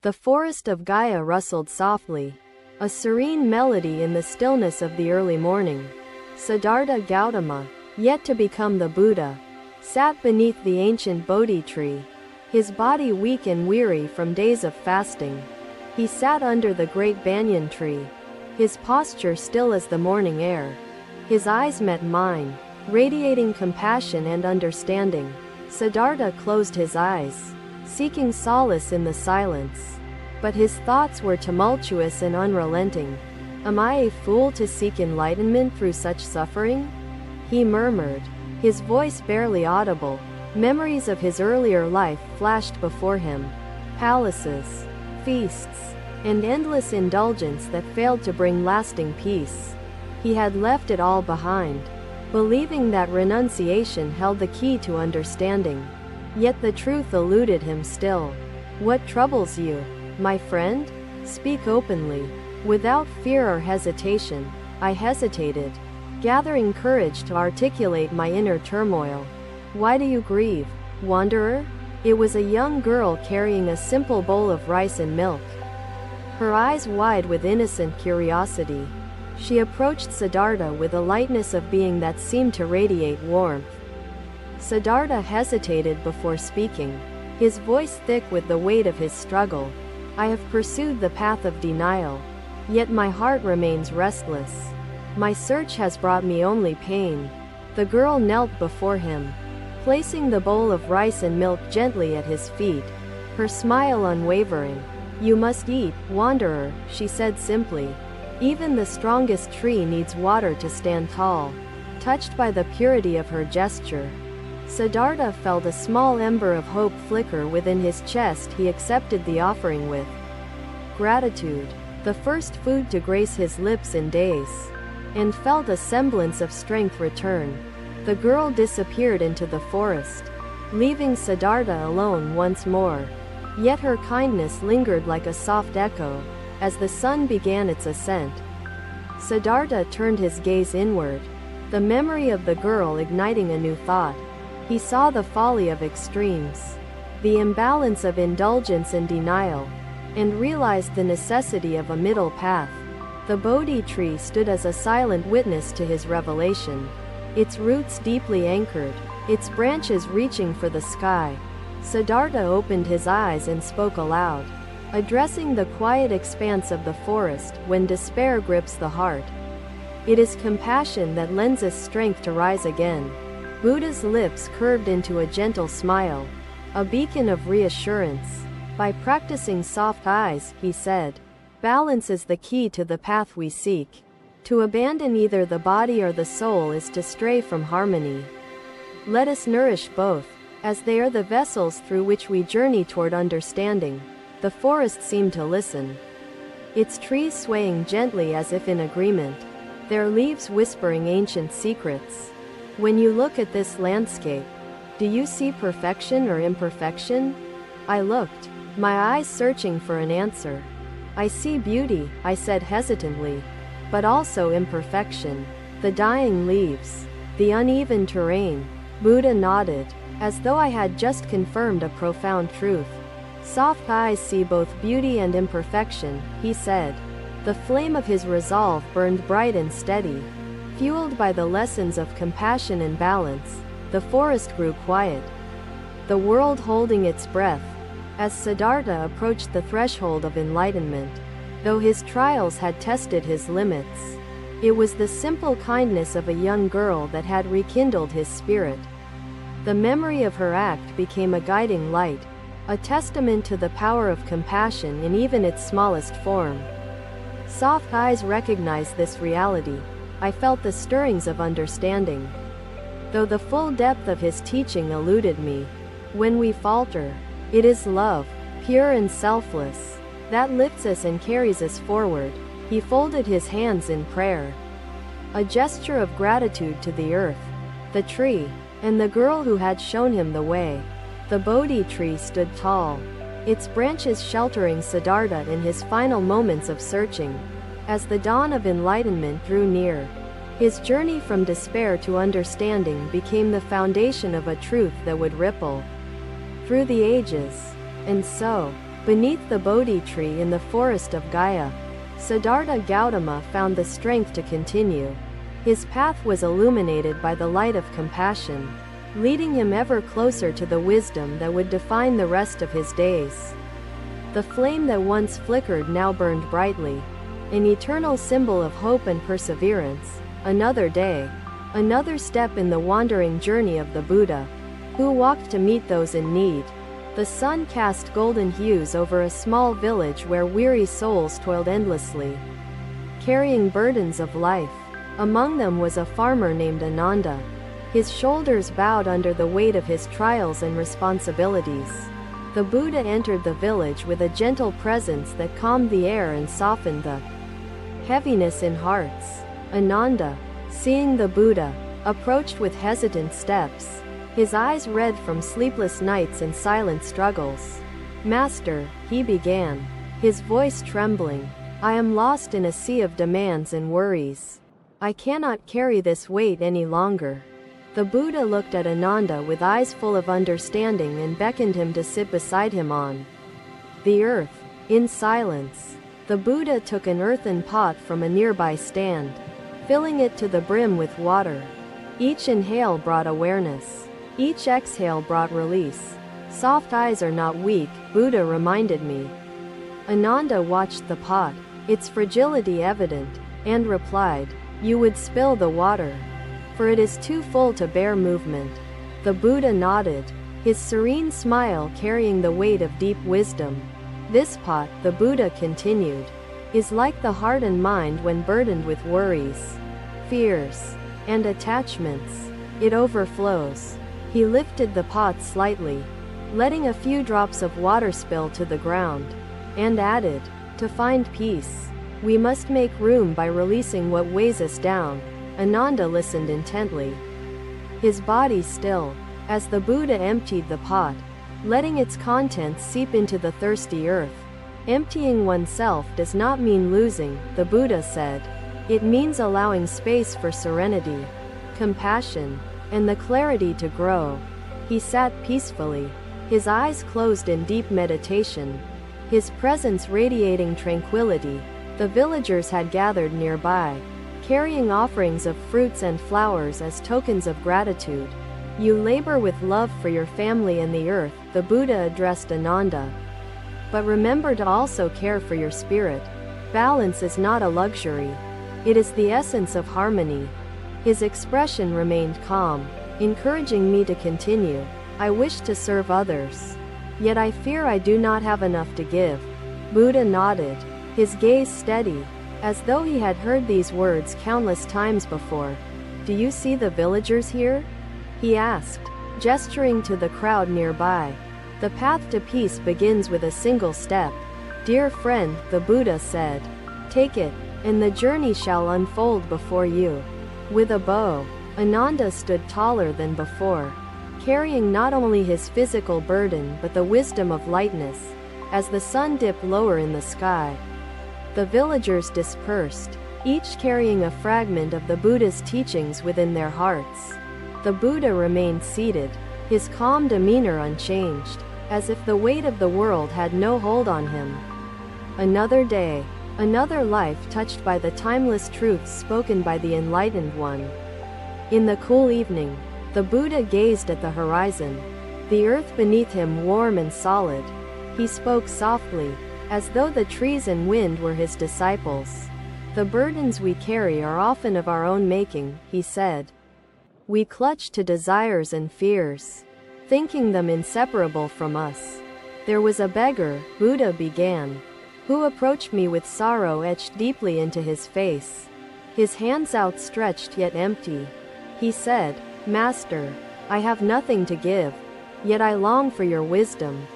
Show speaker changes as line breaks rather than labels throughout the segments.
The forest of Gaia rustled softly, a serene melody in the stillness of the early morning. Siddhartha Gautama, yet to become the Buddha, sat beneath the ancient Bodhi tree, his body weak and weary from days of fasting. He sat under the great banyan tree, his posture still as the morning air. His eyes met mine, radiating compassion and understanding. Siddhartha closed his eyes, seeking solace in the silence. But his thoughts were tumultuous and unrelenting. Am I a fool to seek enlightenment through such suffering? He murmured, his voice barely audible. Memories of his earlier life flashed before him. Palaces, feasts, and endless indulgence that failed to bring lasting peace. He had left it all behind, believing that renunciation held the key to understanding. Yet the truth eluded him still. What troubles you, my friend? Speak openly, without fear or hesitation. I hesitated, gathering courage to articulate my inner turmoil. Why do you grieve, wanderer? It was a young girl carrying a simple bowl of rice and milk, her eyes wide with innocent curiosity. She approached Siddhartha with a lightness of being that seemed to radiate warmth. Siddhartha hesitated before speaking, his voice thick with the weight of his struggle. I have pursued the path of denial, yet my heart remains restless. My search has brought me only pain. The girl knelt before him, placing the bowl of rice and milk gently at his feet, her smile unwavering. You must eat, wanderer, she said simply. Even the strongest tree needs water to stand tall. Touched by the purity of her gesture, Siddhartha felt a small ember of hope flicker within his chest. He accepted the offering with gratitude, the first food to grace his lips in days, and felt a semblance of strength return. The girl disappeared into the forest, leaving Siddhartha alone once more. Yet her kindness lingered like a soft echo, as the sun began its ascent. Siddhartha turned his gaze inward, the memory of the girl igniting a new thought. He saw the folly of extremes, the imbalance of indulgence and denial, and realized the necessity of a middle path. The Bodhi tree stood as a silent witness to his revelation, its roots deeply anchored, its branches reaching for the sky. Siddhartha opened his eyes and spoke aloud, addressing the quiet expanse of the forest. When despair grips the heart, it is compassion that lends us strength to rise again. Buddha's lips curved into a gentle smile, a beacon of reassurance. By practicing soft eyes, he said, balance is the key to the path we seek. To abandon either the body or the soul is to stray from harmony. Let us nourish both, as they are the vessels through which we journey toward understanding. The forest seemed to listen, its trees swaying gently as if in agreement, their leaves whispering ancient secrets. When you look at this landscape, do you see perfection or imperfection? I looked, my eyes searching for an answer. I see beauty, I said hesitantly, but also imperfection. The dying leaves, the uneven terrain. Buddha nodded, as though I had just confirmed a profound truth. Soft eyes see both beauty and imperfection, he said. The flame of his resolve burned bright and steady. Fueled by the lessons of compassion and balance, the forest grew quiet, the world holding its breath, as Siddhartha approached the threshold of enlightenment. Though his trials had tested his limits, it was the simple kindness of a young girl that had rekindled his spirit. The memory of her act became a guiding light, a testament to the power of compassion in even its smallest form. Soft eyes recognized this reality. I felt the stirrings of understanding, though the full depth of his teaching eluded me. When we falter, it is love, pure and selfless, that lifts us and carries us forward. He folded his hands in prayer, a gesture of gratitude to the earth, the tree, and the girl who had shown him the way. The Bodhi tree stood tall, its branches sheltering Siddhartha in his final moments of searching. As the dawn of enlightenment drew near, his journey from despair to understanding became the foundation of a truth that would ripple through the ages. And so, Beneath the Bodhi tree in the forest of Gaya, Siddhartha Gautama found the strength to continue. His path was illuminated by the light of compassion, leading him ever closer to the wisdom that would define the rest of his days. The flame that once flickered now burned brightly, an eternal symbol of hope and perseverance. Another day, another step in the wandering journey of the Buddha, who walked to meet those in need. The sun cast golden hues over a small village where weary souls toiled endlessly, carrying burdens of life. Among them was a farmer named Ananda. His shoulders bowed under the weight of his trials and responsibilities. The Buddha entered the village with a gentle presence that calmed the air and softened the heaviness in hearts. Ananda, seeing the Buddha, approached with hesitant steps, his eyes red from sleepless nights and silent struggles. "Master," he began, his voice trembling, "I am lost in a sea of demands and worries. I cannot carry this weight any longer." The Buddha looked at Ananda with eyes full of understanding and beckoned him to sit beside him on the earth. In silence, the Buddha took an earthen pot from a nearby stand, filling it to the brim with water. Each inhale brought awareness. Each exhale brought release. "Soft eyes are not weak," Buddha reminded me. Ananda watched the pot, its fragility evident, and replied, "You would spill the water, for it is too full to bear movement." The Buddha nodded, his serene smile carrying the weight of deep wisdom. "This pot," the Buddha continued, "is like the heart and mind when burdened with worries, fears, and attachments. It overflows." He lifted the pot slightly, letting a few drops of water spill to the ground, and added, "To find peace, we must make room by releasing what weighs us down." Ananda listened intently, his body still, as the Buddha emptied the pot, letting its contents seep into the thirsty earth. "Emptying oneself does not mean losing," the Buddha said. "It means allowing space for serenity, compassion, and the clarity to grow." He sat peacefully, his eyes closed in deep meditation, his presence radiating tranquility. The villagers had gathered nearby, carrying offerings of fruits and flowers as tokens of gratitude. "You labor with love for your family and the earth," the Buddha addressed Ananda. "But remember to also care for your spirit. Balance is not a luxury. It is the essence of harmony." His expression remained calm, encouraging me to continue. "I wish to serve others, yet I fear I do not have enough to give." Buddha nodded, his gaze steady, as though he had heard these words countless times before. "Do you see the villagers here?" he asked, gesturing to the crowd nearby. "The path to peace begins with a single step. Dear friend," the Buddha said, "take it, and the journey shall unfold before you." With a bow, Ananda stood taller than before, carrying not only his physical burden but the wisdom of lightness. As the sun dipped lower in the sky, the villagers dispersed, each carrying a fragment of the Buddha's teachings within their hearts. The Buddha remained seated, his calm demeanor unchanged, as if the weight of the world had no hold on him. Another day, another life touched by the timeless truths spoken by the enlightened one. In the cool evening, the Buddha gazed at the horizon, the earth beneath him warm and solid. He spoke softly, as though the trees and wind were his disciples. "The burdens we carry are often of our own making," he said. "We clutch to desires and fears, thinking them inseparable from us. There was a beggar," Buddha began, "who approached me with sorrow etched deeply into his face. His hands outstretched yet empty. He said, 'Master, I have nothing to give, yet I long for your wisdom.'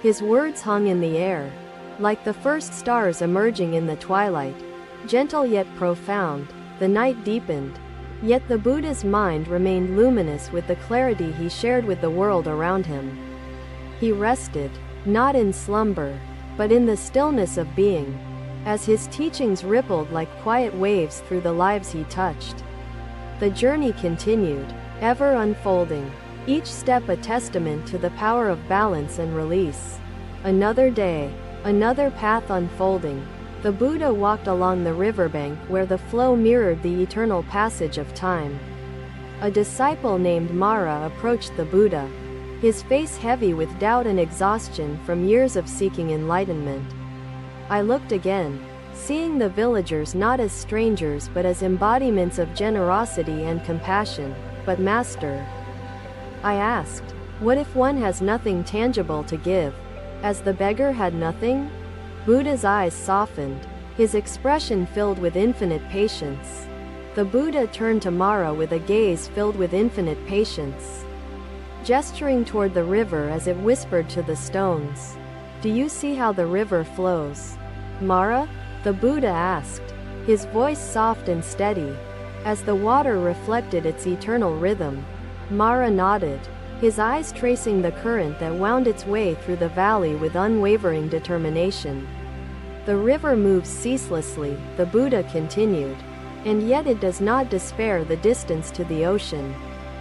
His words hung in the air, like the first stars emerging in the twilight, gentle yet profound. The night deepened, yet the Buddha's mind remained luminous with the clarity he shared with the world around him. He rested, not in slumber, but in the stillness of being, as his teachings rippled like quiet waves through the lives he touched. The journey continued, ever unfolding, each step a testament to the power of balance and release. Another day, another path unfolding. The Buddha walked along the riverbank where the flow mirrored the eternal passage of time. A disciple named Mara approached the Buddha, his face heavy with doubt and exhaustion from years of seeking enlightenment. I looked again, seeing the villagers not as strangers but as embodiments of generosity and compassion. But Master, I asked, what if one has nothing tangible to give, as the beggar had nothing? Buddha's eyes softened, his expression filled with infinite patience. The Buddha turned to Mara with a gaze filled with infinite patience, gesturing toward the river as it whispered to the stones. Do you see how the river flows, Mara? The Buddha asked, his voice soft and steady, as the water reflected its eternal rhythm. Mara nodded, his eyes tracing the current that wound its way through the valley with unwavering determination. The river moves ceaselessly, the Buddha continued, and yet it does not despair the distance to the ocean.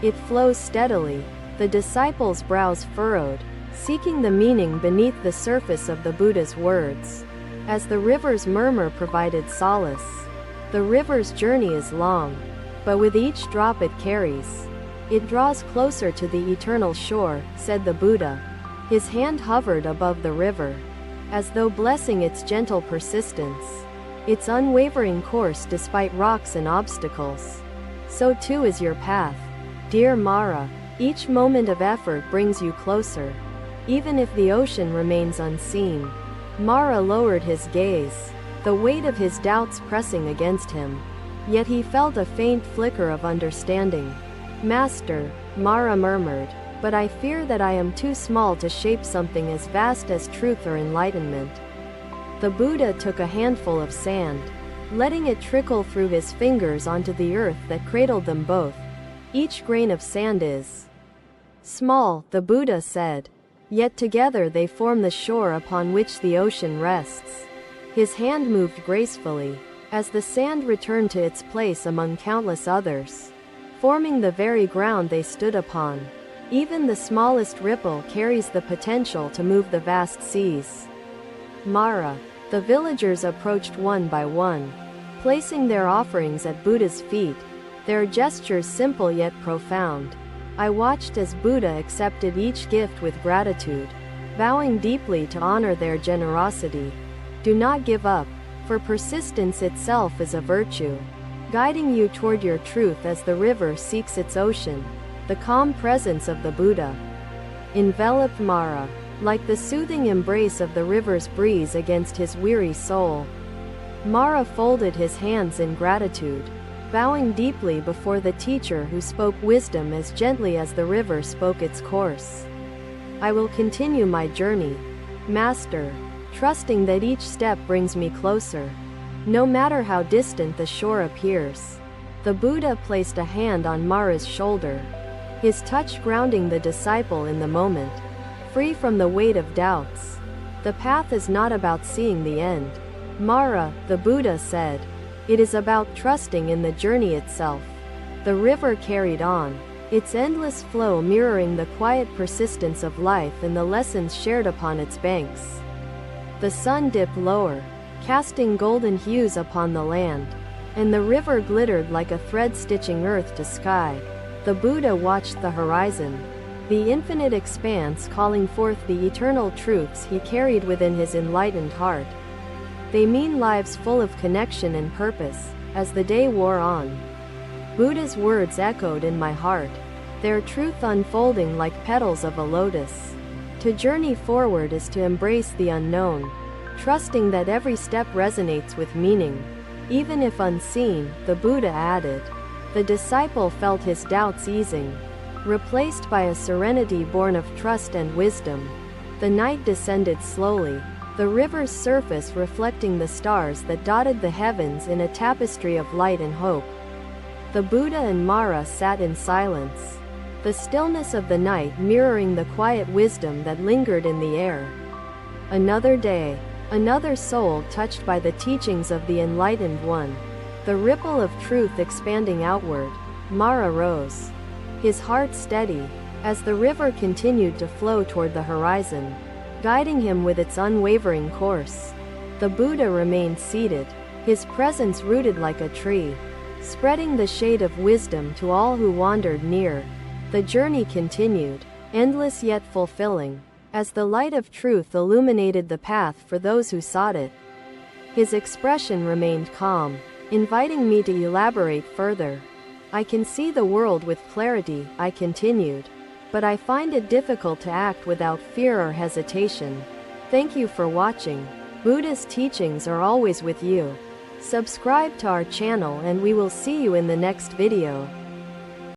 It flows steadily. The disciples' brows furrowed, seeking the meaning beneath the surface of the Buddha's words. As the river's murmur provided solace. The river's journey is long, but with each drop it carries, it draws closer to the eternal shore, said the Buddha. His hand hovered above the river, as though blessing its gentle persistence, its unwavering course despite rocks and obstacles. So too is your path, dear Mara. Each moment of effort brings you closer, even if the ocean remains unseen. Mara lowered his gaze, the weight of his doubts pressing against him. Yet he felt a faint flicker of understanding. Master, Mara murmured, but I fear that I am too small to shape something as vast as truth or enlightenment. The Buddha took a handful of sand, letting it trickle through his fingers onto the earth that cradled them both. Each grain of sand is small, the Buddha said, yet together they form the shore upon which the ocean rests. His hand moved gracefully, as the sand returned to its place among countless others, forming the very ground they stood upon. Even the smallest ripple carries the potential to move the vast seas. Mara, the villagers approached one by one, placing their offerings at Buddha's feet, their gestures simple yet profound. I watched as Buddha accepted each gift with gratitude, vowing deeply to honor their generosity. Do not give up, for persistence itself is a virtue, guiding you toward your truth as the river seeks its ocean. The calm presence of the Buddha enveloped Mara, like the soothing embrace of the river's breeze against his weary soul. Mara folded his hands in gratitude, bowing deeply before the teacher who spoke wisdom as gently as the river spoke its course. I will continue my journey, Master, trusting that each step brings me closer, no matter how distant the shore appears. The Buddha placed a hand on Mara's shoulder, his touch grounding the disciple in the moment, free from the weight of doubts. The path is not about seeing the end, Mara, the Buddha said. It is about trusting in the journey itself. The river carried on, its endless flow mirroring the quiet persistence of life and the lessons shared upon its banks. The sun dipped lower, casting golden hues upon the land, and the river glittered like a thread stitching earth to sky. The Buddha watched the horizon, the infinite expanse calling forth the eternal truths he carried within his enlightened heart. They mean lives full of connection and purpose. As the day wore on, Buddha's words echoed in my heart, their truth unfolding like petals of a lotus. To journey forward is to embrace the unknown, trusting that every step resonates with meaning, even if unseen, the Buddha added. The disciple felt his doubts easing, replaced by a serenity born of trust and wisdom. The night descended slowly, the river's surface reflecting the stars that dotted the heavens in a tapestry of light and hope. The Buddha and Mara sat in silence, the stillness of the night mirroring the quiet wisdom that lingered in the air. Another day, another soul touched by the teachings of the enlightened one, the ripple of truth expanding outward. Mara rose, his heart steady, as the river continued to flow toward the horizon. guiding him with its unwavering course. The Buddha remained seated, his presence rooted like a tree, spreading the shade of wisdom to all who wandered near. The journey continued, endless yet fulfilling, as the light of truth illuminated the path for those who sought it. His expression remained calm, inviting me to elaborate further. I can see the world with clarity, I continued, but I find it difficult to act without fear or hesitation. Thank you for watching. Buddha's teachings are always with you. Subscribe to our channel and we will see you in the next video.